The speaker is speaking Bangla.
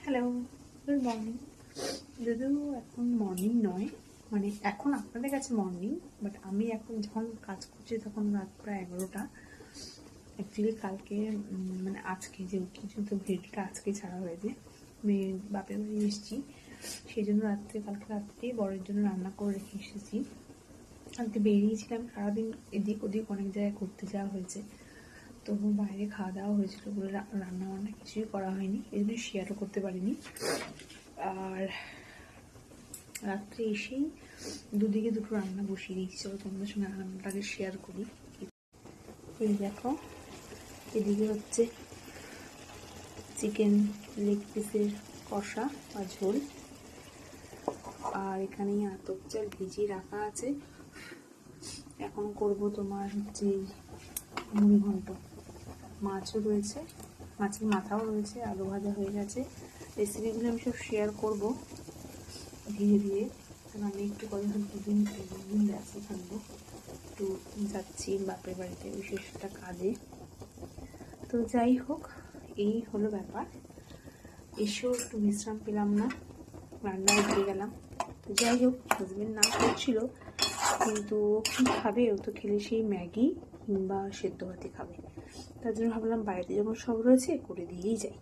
Hello, good morning. যদিও এখন মর্নিং নয়, মানে এখন আপনাদের কাছে মর্নিং, বাট আমি এখন যখন কাজ করছি তখন রাত প্রায় 11টা। অ্যাকচুয়ালি কালকে মানে আজকে যে কিন্তু ভিডিওটা আজকে ছাড়া হয়েছে, মেয়ে বাপের বাড়ি এসেছি, সেই জন্য কালকে রাত্রে বরের জন্য রান্না করে রেখে এসেছি। কালকে বেরিয়েছিলাম সারাদিন, এদিক ওদিক অনেক জায়গায় ঘুরতে যাওয়া হয়েছে, তো বাইরে খাওয়া দাওয়া হয়েছিল বলে রান্না বান্না কিছুই করা হয়নি, এই জন্য শেয়ারও করতে পারিনি। আর রাত্রে এসেই দুদিকে দুটো রান্না বসিয়ে দিয়েছি, চলো তোমাদের সঙ্গে রান্নাটাকে শেয়ার করি। এই দেখো, এদিকে হচ্ছে চিকেন লেগ পিসের কষা বা ঝোল, আর এখানে আতপ চাল ভিজিয়ে রাখা আছে। এখন করব তোমার হচ্ছে মুড়ি ঘন্ট, মাছও রয়েছে, মাছের মাথাও রয়েছে, আলু ভাজা হয়ে গেছে। রেসিপিগুলো আমি সব শেয়ার করব ধীরে ধীরে, কারণ আমি একটু কদিন দুদিন ব্যস্ত থাকবো, একটু যাচ্ছি বাপের বাড়িতে বিশেষ একটা কাজে। তো যাই হোক, এই হলো ব্যাপার। এসেও একটু বিশ্রাম পেলাম না, রান্নায় দিয়ে গেলাম। তো যাই হোক, হাজবেন্ড না করছিল, কিন্তু কী খাবে, ও তো খেলে সেই ম্যাগি কিংবা সেদ্ধ ভাতই খাবে। তার জন্য ভাবলাম বাড়িতে যখন সব রয়েছে করে দিয়েই যাই।